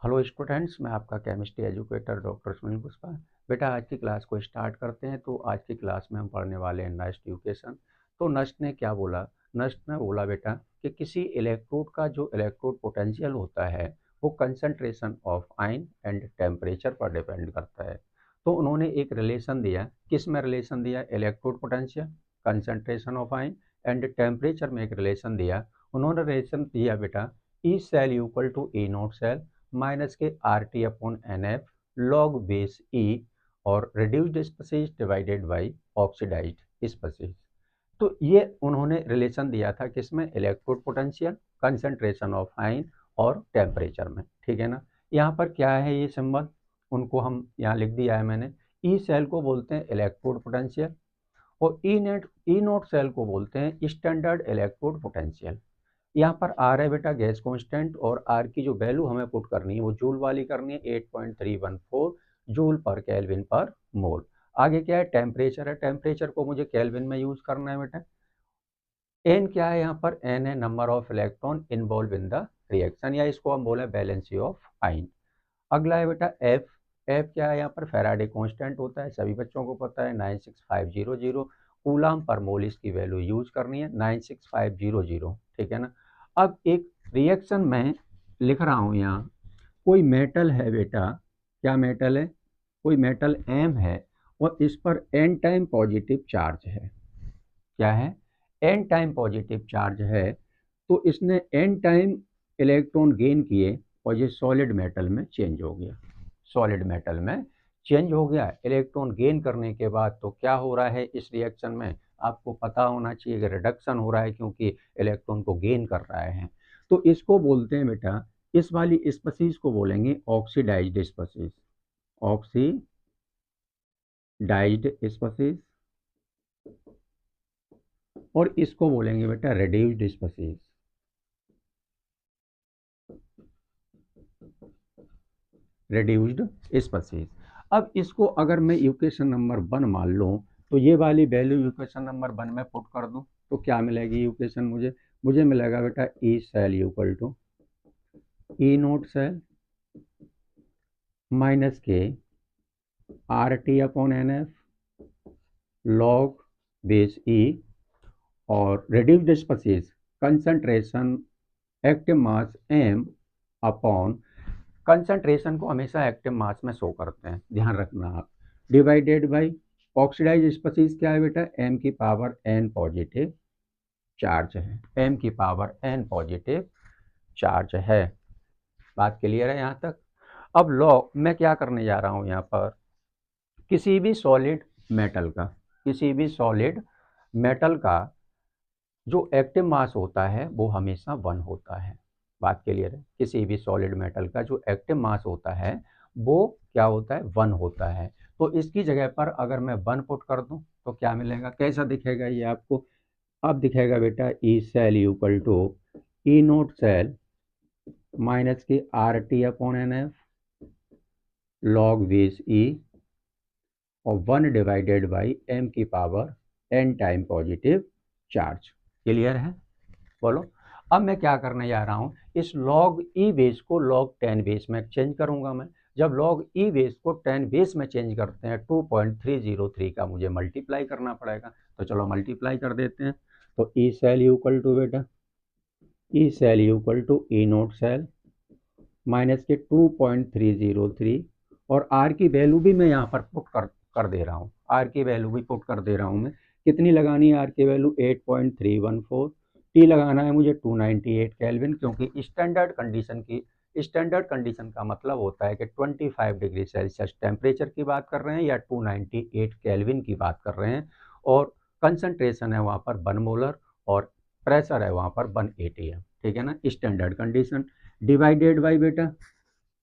Hello students, मैं आपका chemistry educator doctor Sunil Pushpa. बेटा आज की क्लास को स्टार्ट करते हैं। तो आज की क्लास में हम पढ़ने वाले हैं नस्ट इक्वेशन। तो नस्ट ने क्या बोला? नस्ट ने बोला बेटा कि किसी इलेक्ट्रोड का जो इलेक्ट्रोड पोटेंशियल होता है वो concentration of ion and temperature पर डिपेंड करता है। तो उन्होंने एक रिलेशन दिया। किस में रिलेशन दिया? Electrode potential, concentration of ion and temperature में एक रिलेशन दिया। उन्होंने रिलेशन दिया बेटा E cell equal to E naught cell minus K R T upon N F log base E और reduced species divided by oxidised species. तो ये उन्होंने रिलेशन दिया था किसमें? Electrode potential, concentration of ion और टेम्परेचर में। ठीक है ना। यहाँ पर क्या है ये सिंबल, उनको हम यहाँ लिख दिया है मैंने। ई सेल को बोलते हैं इलेक्ट्रोड पोटेंशियल और ई नोट सेल को बोलते हैं स्टैंडर्ड इलेक्ट्रोड पोटेंशियल। यहाँ पर आर है बेटा गैस कांस्टेंट और आर की जो वैल्यू हमें पुट करनी है वो जूल वाली करनी है, 8.314 जूल पर केल्विन पर मोल। आगे क्या है? टेम्परेचर है। टेम्परेचर को मुझे केल्विन में यूज करना है बेटा। एन क्या है? यहाँ पर एन है number of electron involve in the reaction, या इसको हम बोले बैलेंसी ऑफ आइन। अगला है बेटा एफ। एफ क्या है? यहाँ पर फैराडे कांस्टेंट होता है, सभी बच्चों को पता है, 96500। कूलम पर मोल इसकी वैल्यू यूज करनी है 96500। ठीक है ना। अब एक रिएक्शन में लिख रहा हूँ यहाँ, कोई मेटल है बेटा। क्या मेटल है? कोई मेटल एम है और इस पर एन टाइम पॉजिटिव चार्ज है। क्या है? एन टाइम पॉजिटिव चार्ज है। तो इसने एन टाइम इलेक्ट्रॉन गेन किए और ये सॉलिड मेटल में चेंज हो गया। सॉलिड मेटल में चेंज हो गया इलेक्ट्रॉन गेन करने के बाद। तो क्या हो रहा है इस रिएक्शन में? आपको पता होना चाहिए कि रिडक्शन हो रहा है, क्योंकि इलेक्ट्रॉन को गेन कर रहा है। तो इसको बोलते हैं बेटा, इस वाली स्पीसीज को बोलेंगे ऑक्सीडाइज्ड स्पीसीज। Oxidised species. और इसको बोलेंगे बेटा रिड्यूस्ड स्पीसीज। Reduced species. अब इसको अगर मैं इक्वेशन नंबर 1 मान लूँ तो ये वाली वैल्यू इक्वेशन नंबर 1 में पुट कर दूँ तो क्या मिलेगी इक्वेशन? मुझे मिलेगा बेटा E cell equal to E naught cell minus K R T upon N F log base E और reduced species concentration active mass M upon, concentration को हमेशा एक्टिव मास में शो करते हैं, ध्यान रखना आप, डिवाइडेड बाई ऑक्सीडाइज स्पीसीज क्या है बेटा? एम की पावर एन पॉजिटिव चार्ज है। एम की पावर एन पॉजिटिव चार्ज है। बात क्लियर है यहाँ तक? अब लॉग मैं क्या करने जा रहा हूँ यहाँ पर, किसी भी सॉलिड मेटल का जो एक्टिव मास होता है वो हमेशा 1 होता है। बात क्लियर है? किसी भी सॉलिड मेटल का जो एक्टिव मास होता है वो क्या होता है? 1 होता है। तो इसकी जगह पर अगर मैं 1 पुट कर दूं तो क्या मिलेगा? कैसा दिखेगा ये आपको? अब दिखेगा बेटा E cell equal to E naught cell minus K R T upon N F log base E और 1 डिवाइडेड बाई एम की power N time positive charge. Clear है? बोलो। अब मैं क्या करने जा रहा हूँ, इस लॉग ई बेस को लॉग 10 बेस में चेंज करूंगा मैं। जब लॉग ई बेस को 10 बेस में चेंज करते हैं 2.303 का मुझे मल्टीप्लाई करना पड़ेगा। तो चलो मल्टीप्लाई कर देते हैं। तो ई सेल इक्वल टू बेटा E cell equal to E naught cell minus के 2.303 और आर की वैल्यू भी मैं यहाँ पर पुट कर दे रहा हूँ। आर की वैल्यू भी पुट कर दे रहा हूँ मैं। कितनी लगानी है आर की वैल्यू? 8.314। टी लगाना है मुझे 298 केल्विन, क्योंकि स्टैंडर्ड कंडीशन का मतलब होता है कि 25 डिग्री सेल्सियस टेम्परेचर की बात कर रहे हैं या 298 केल्विन की बात कर रहे हैं। और कंसंट्रेशन है वहाँ पर 1 मोलर और प्रेशर है वहाँ पर 1 atm। ठीक है ना, स्टैंडर्ड कंडीशन। डिवाइडेड बाई बेटा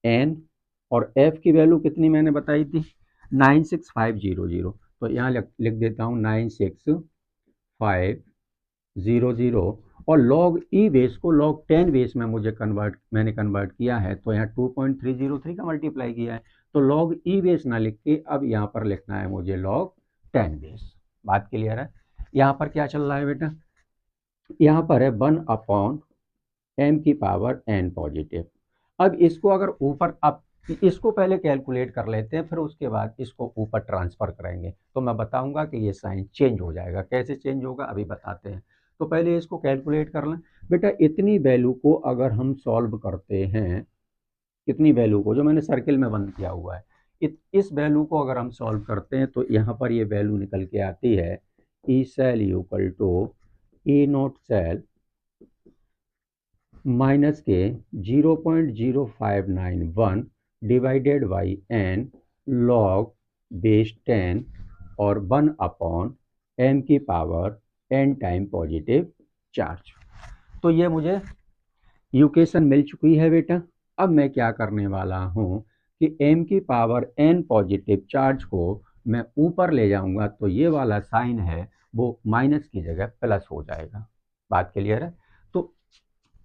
एन और एफ की वैल्यू कितनी मैंने बताई थी? 96500। तो यहाँ लिख देता हूँ 96500 और लॉग ई बेस को लॉग 10 बेस में मैंने कन्वर्ट किया है। तो यहाँ 2.303 का मल्टीप्लाई किया है। तो लॉग ई बेस ना लिख के अब यहाँ पर लिखना है मुझे लॉग 10 बेस। बात क्लियर है? यहाँ पर क्या चल रहा है बेटा? यहाँ पर है 1 अपॉन एम की पावर एन पॉजिटिव। अब इसको अगर ऊपर, अब इसको पहले कैलकुलेट कर लेते हैं, फिर उसके बाद इसको ऊपर ट्रांसफर करेंगे, तो मैं बताऊंगा कि ये साइन चेंज हो जाएगा। कैसे चेंज होगा अभी बताते हैं। तो पहले इसको कैलकुलेट कर लें। बेटा इतनी वैल्यू को अगर हम सॉल्व करते हैं, इतनी वैल्यू को जो मैंने सर्किल में बंद किया हुआ है, इस वैल्यू को अगर हम सॉल्व करते हैं तो यहाँ पर ये वैल्यू निकल के आती है E cell equal to E naught cell minus के 0.0591 divided by n log base 10 और 1 अपॉन एम की power N time positive charge. तो ये मुझे इक्वेशन मिल चुकी है बेटा। अब मैं क्या करने वाला हूँ कि m की पावर n पॉजिटिव चार्ज को मैं ऊपर ले जाऊंगा, तो ये वाला साइन है वो माइनस की जगह प्लस हो जाएगा। बात क्लियर है? तो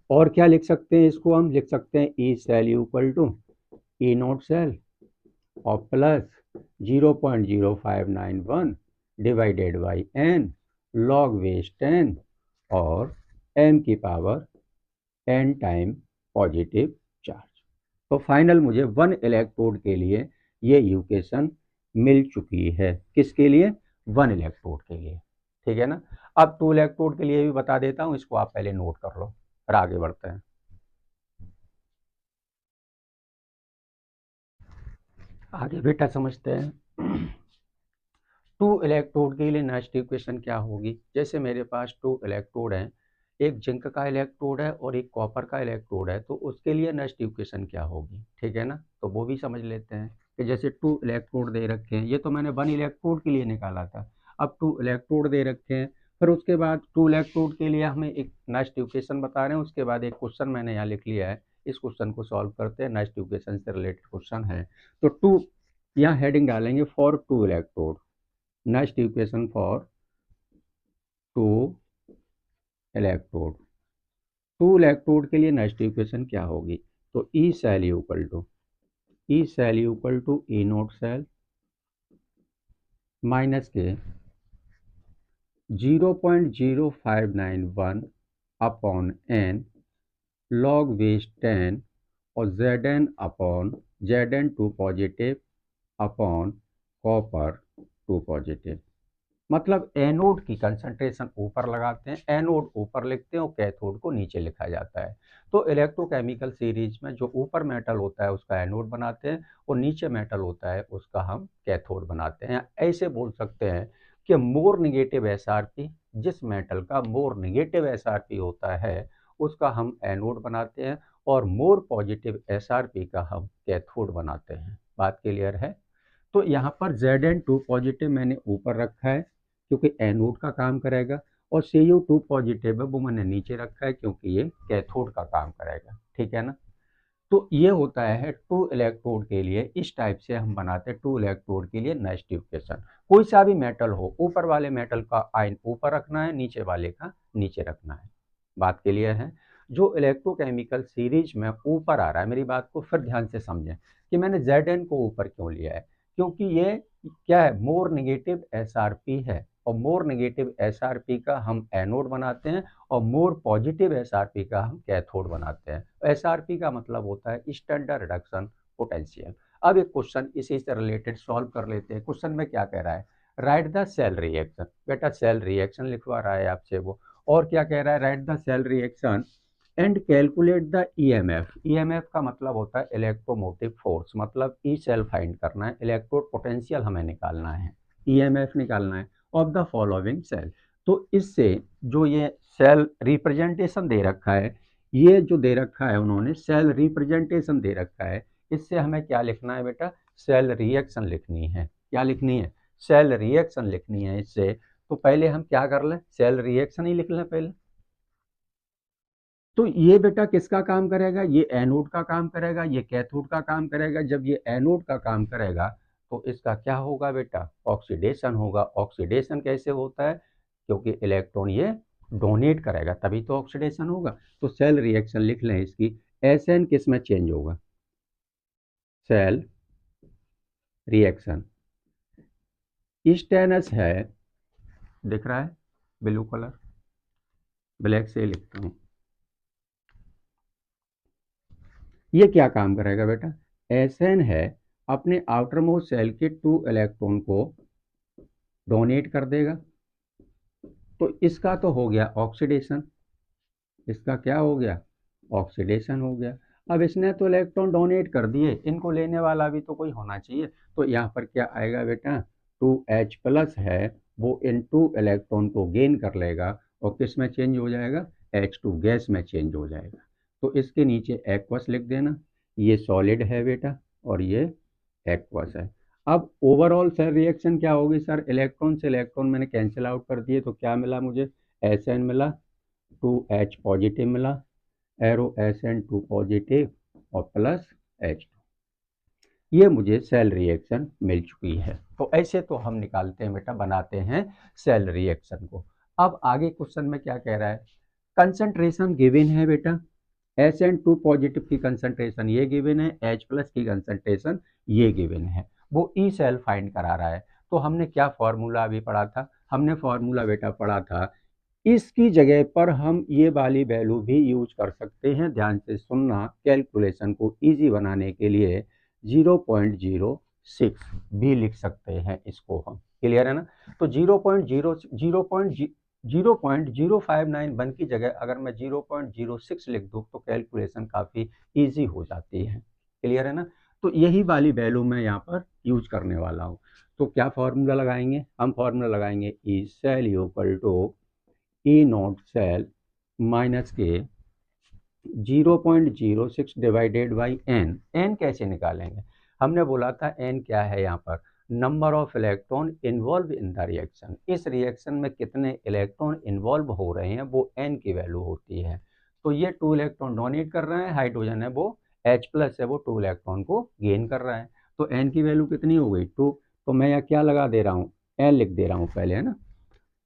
और क्या लिख सकते हैं इसको? हम लिख सकते हैं E cell equal to E naught cell और plus 0.0591 divided by n log base 10 और m की power n time positive charge. तो फाइनल मुझे 1 इलेक्ट्रोड के लिए ये इक्वेशन मिल चुकी है। किसके लिए? 1 इलेक्ट्रोड के लिए। ठीक है ना? अब 2 इलेक्ट्रोड के लिए भी बता देता हूँ, इसको आप पहले नोट कर लो, फिर आगे बढ़ते हैं। आगे बेटा समझते हैं। 2 इलेक्ट्रोड के लिए नेक्स्ट इक्वेशन क्या होगी? जैसे मेरे पास 2 इलेक्ट्रोड हैं, एक जिंक का इलेक्ट्रोड है और एक कॉपर का इलेक्ट्रोड है, तो उसके लिए नेक्स्ट इक्वेशन क्या होगी? ठीक है ना? तो वो भी समझ लेते हैं कि जैसे 2 इलेक्ट्रोड दे रखे हैं, ये तो मैंने 1 इलेक्ट्रोड के लिए निकाला था। अब 2 इलेक्ट्रोड दे रखे हैं, फिर उसके बाद 2 इलेक्ट्रोड के लिए हमें एक नेक्स्ट इक्वेशन बता रहे हैं, उसके बाद एक क्वेश्चन मैंने यहाँ लिख लिया है। इस क्वेश्चन को सॉल्व करते हैं, नेक्स्ट इक्वेशन से रिलेटेड क्वेश्चन है। तो 2 यहाँ हेडिंग डालेंगे for 2 electrode. Next equation for 2 electrode. 2 electrode के लिए नेक्स्ट इक्वेशन क्या होगी? तो E cell equal to E naught cell minus के 0.0591 अपॉन एन लॉग बेस 10 और Zn upon Zn2 positive upon copper 2 positive. मतलब एनोड की कंसंट्रेशन ऊपर लगाते हैं, एनोड ऊपर लिखते हैं और कैथोड को नीचे लिखा जाता है। तो इलेक्ट्रोकेमिकल सीरीज में जो ऊपर मेटल होता है उसका एनोड बनाते हैं और नीचे मेटल होता है उसका हम कैथोड बनाते हैं। ऐसे बोल सकते हैं कि मोर निगेटिव एसआरपी, जिस मेटल का मोर निगेटिव एसआरपी होता है उसका हम एनोड बनाते हैं और मोर पॉजिटिव एसआरपी का हम कैथोड बनाते हैं। बात क्लियर है? तो यहाँ पर Zn2 पॉजिटिव मैंने ऊपर रखा है क्योंकि एनोड का काम करेगा, और Cu2 पॉजिटिव है वो मैंने नीचे रखा है क्योंकि ये कैथोड का काम करेगा। ठीक है ना? तो ये होता है 2 इलेक्ट्रोड के लिए। इस टाइप से हम बनाते हैं 2 इलेक्ट्रोड के लिए नेक्स्ट इक्वेशन। कोई सा भी मेटल हो, ऊपर वाले मेटल का आयन ऊपर रखना है, नीचे वाले का नीचे रखना है। बात क्लियर है? जो इलेक्ट्रोकेमिकल सीरीज में ऊपर आ रहा है, मेरी बात को फिर ध्यान से समझें कि मैंने Zn को ऊपर क्यों लिया है, क्योंकि ये क्या है? मोर निगेटिव एसआरपी है, और मोर निगेटिव एसआरपी का हम एनोड बनाते हैं और मोर पॉजिटिव एसआरपी का हम कैथोड बनाते हैं। एसआरपी का मतलब होता है स्टैंडर्ड रिडक्शन पोटेंशियल। अब एक क्वेश्चन इसी से रिलेटेड सॉल्व कर लेते हैं। क्वेश्चन में क्या कह रहा है? Write the cell reaction. बेटा सेल रिएक्शन लिखवा रहा है आपसे वो, और क्या कह रहा है? Write the cell reaction and calculate the EMF. EMF का मतलब होता है इलेक्ट्रोमोटिव फोर्स, मतलब ई सेल फाइंड करना है, इलेक्ट्रोड पोटेंशियल हमें निकालना है, ईएमएफ निकालना है ऑफ द फॉलोइंग सेल। तो इससे जो ये सेल रिप्रेजेंटेशन दे रखा है, ये जो दे रखा है उन्होंने सेल रिप्रेजेंटेशन दे रखा है, इससे हमें क्या लिखना है बेटा? सेल रिएक्शन लिखनी है। क्या लिखनी है? सेल रिएक्शन लिखनी है इससे। तो पहले हम क्या कर लें? सेल रिएक्शन ही लिख लें पहले। तो ये बेटा किसका काम करेगा? ये एनोड का काम करेगा, ये कैथोड का काम करेगा। जब ये एनोड का काम करेगा तो इसका क्या होगा बेटा? ऑक्सीडेशन होगा। ऑक्सीडेशन कैसे होता है? क्योंकि इलेक्ट्रॉन ये डोनेट करेगा तभी तो ऑक्सीडेशन होगा। तो सेल रिएक्शन लिख लें इसकी। एसएन किस में चेंज होगा? सेल रिएक्शन स्टेनस है, दिख रहा है ब्लू कलर, ब्लैक से लिखता हूँ। ये क्या काम करेगा बेटा, Sn है अपने आउटर मोस्ट सेल के 2 इलेक्ट्रॉन को डोनेट कर देगा, तो इसका तो हो गया ऑक्सीडेशन, इसका क्या हो गया, ऑक्सीडेशन हो गया। अब इसने तो इलेक्ट्रॉन डोनेट कर दिए, इनको लेने वाला भी तो कोई होना चाहिए, तो यहाँ पर क्या आएगा बेटा, 2H प्लस है वो इन 2 इलेक्ट्रॉन को गेन कर लेगा और किस में चेंज हो जाएगा, H2 गैस में चेंज हो जाएगा। तो इसके नीचे एक्वस लिख देना, ये सॉलिड है बेटा और ये एक्वस है। अब ओवरऑल सेल रिएक्शन क्या होगी सर, इलेक्ट्रॉन से इलेक्ट्रॉन मैंने कैंसिल आउट कर दिए, तो क्या मिला मुझे, Sn मिला, 2H पॉजिटिव मिला, एरो Sn2 पॉजिटिव और प्लस H2, ये मुझे सेल रिएक्शन मिल चुकी है। तो ऐसे तो हम निकालते हैं बेटा, बनाते हैं सेल रिएक्शन को। अब आगे क्वेश्चन में क्या कह रहा है, कंसंट्रेशन गिवन है बेटा, Sn2 पॉजिटिव की कंसंट्रेशन ये गिवन है, H प्लस की कंसंट्रेशन ये गिवन है, वो ई सेल फाइंड करा रहा है। तो हमने क्या फॉर्मूला अभी पढ़ा था, हमने फॉर्मूला बेटा पढ़ा था, इसकी जगह पर हम ये वाली वैल्यू भी यूज कर सकते हैं, ध्यान से सुनना, कैलकुलेशन को इजी बनाने के लिए 0.06 भी लिख सकते हैं इसको हम, क्लियर है ना। तो 0.059 की जगह अगर मैं 0.06 लिख दूँ तो कैलकुलेशन काफ़ी इजी हो जाती है, क्लियर है ना। तो यही वाली वैल्यू मैं यहाँ पर यूज करने वाला हूँ। तो क्या फॉर्मूला लगाएंगे, हम फॉर्मूला लगाएंगे E cell equal to E naught cell minus के 0.06 डिवाइडेड बाई एन। एन कैसे निकालेंगे, हमने बोला था एन क्या है यहाँ पर, number of electron involve in the reaction, इस रिएक्शन में कितने इलेक्ट्रॉन इन्वॉल्व हो रहे हैं वो एन की वैल्यू होती है। तो ये 2 इलेक्ट्रॉन डोनेट कर रहे हैं, हाइड्रोजन है वो H प्लस है, वो 2 इलेक्ट्रॉन को गेन कर रहा है, तो एन की वैल्यू कितनी हो गई 2। तो मैं यहाँ क्या लगा दे रहा हूँ, एन लिख दे रहा हूँ पहले, है ना।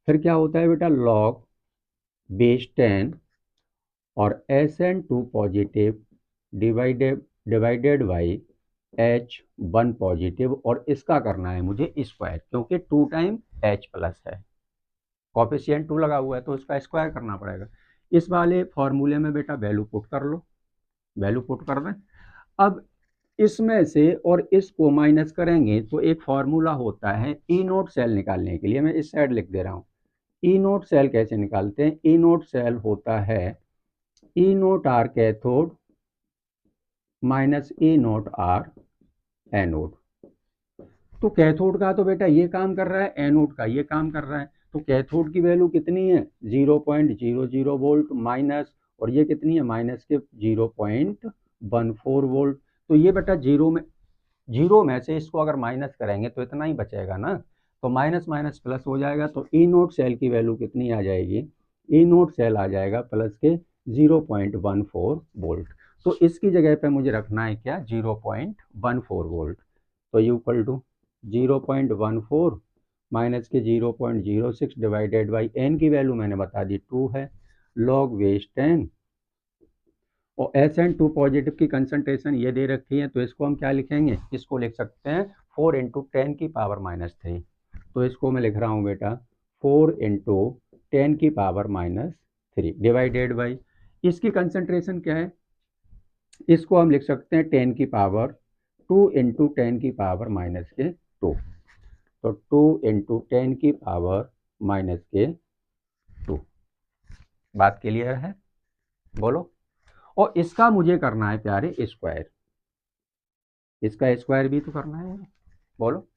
फिर क्या होता है बेटा, लॉग बेस 10 और Sn2 positive divided by H1 positive, और इसका करना है मुझे स्क्वायर, क्योंकि 2 टाइम H प्लस है, कॉफिशिएंट 2 लगा हुआ है तो इसका स्क्वायर करना पड़ेगा। इस वाले फॉर्मूले में बेटा वैल्यू पुट कर लो, वैल्यू पुट कर दें। अब इसमें से और इसको माइनस करेंगे तो एक फॉर्मूला होता है ई नोट सेल निकालने के लिए, मैं इस साइड लिख दे रहा हूँ। ई नोट सेल कैसे निकालते हैं, ई नोट सेल होता है E naught R cathode minus E naught R anode. तो कैथोड का तो बेटा ये काम कर रहा है, एनोड का ये काम कर रहा है, तो कैथोड की वैल्यू कितनी है 0.00 वोल्ट माइनस, और ये कितनी है माइनस के 0.14 वोल्ट। तो ये बेटा जीरो में से इसको अगर माइनस करेंगे तो इतना ही बचेगा ना, तो माइनस माइनस प्लस हो जाएगा, तो ई नोट सेल की वैल्यू कितनी आ जाएगी, ई नोट सेल आ जाएगा प्लस के 0.14 वोल्ट। तो इसकी जगह पे मुझे रखना है क्या, 0.14 वोल्ट, तो इक्वल टू 0.14 माइनस के 0.06 डिवाइडेड बाई एन की वैल्यू मैंने बता दी 2 है, लॉग बेस 10, और Sn2 पॉजिटिव की कंसंट्रेशन ये दे रखी है, तो इसको हम क्या लिखेंगे, इसको लिख सकते हैं 4 × 10 की पावर -3। तो इसको मैं लिख रहा हूँ बेटा 4 × 10 की पावर -3 डिवाइडेड बाई, इसकी कंसंट्रेशन क्या है, इसको हम लिख सकते हैं 10 की पावर 2 × 10 की पावर -2, तो 2 × 10 की पावर -2। बात क्लियर है, बोलो। और इसका मुझे करना है प्यारे स्क्वायर, इसका स्क्वायर भी तो करना है, बोलो,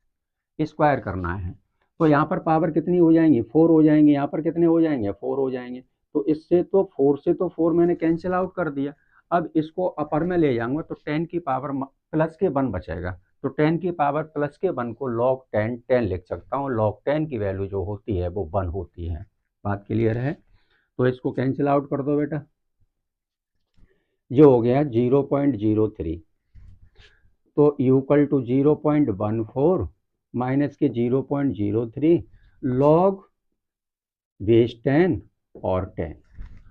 स्क्वायर करना है। तो यहाँ पर पावर कितनी हो जाएंगी 4 हो जाएंगे, यहाँ पर कितने हो जाएंगे 4 हो जाएंगे, तो इससे तो 4 से तो 4 मैंने कैंसिल आउट कर दिया। अब इसको अपर में ले जाऊंगा तो 10 की पावर प्लस के 1 बचेगा, तो 10 की पावर प्लस के 1 को log 10 लिख सकता हूँ, log 10 की वैल्यू जो होती है वो 1 होती है। बात क्लियर है, तो इसको कैंसिल आउट कर दो बेटा, जो हो गया 0.03, तो इक्वल टू 0.14 माइनस के 0.03 लॉग बेस 10 और 10,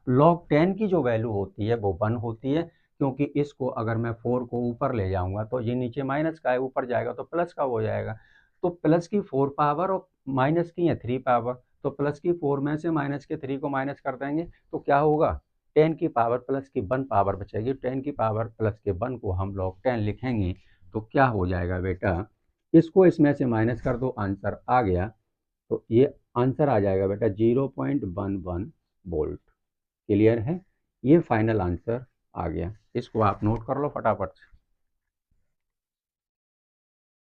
लॉग 10 की जो वैल्यू होती है वो 1 होती है, क्योंकि इसको अगर मैं 4 को ऊपर ले जाऊंगा तो ये नीचे माइनस का है, ऊपर जाएगा तो प्लस का हो जाएगा, तो प्लस की 4 पावर और माइनस की है 3 पावर, तो प्लस की 4 में से माइनस के 3 को माइनस कर देंगे तो क्या होगा 10 की पावर प्लस की 1 पावर बचेगी, 10 की पावर प्लस के 1 को हम लोग 10 लिखेंगे तो क्या हो जाएगा बेटा, इसको इसमें से माइनस कर दो, आंसर आ गया। तो ये आंसर आ जाएगा बेटा 0.11 वोल्ट। क्लियर है, ये फाइनल आंसर आ गया। इसको आप नोट कर लो फटाफट से।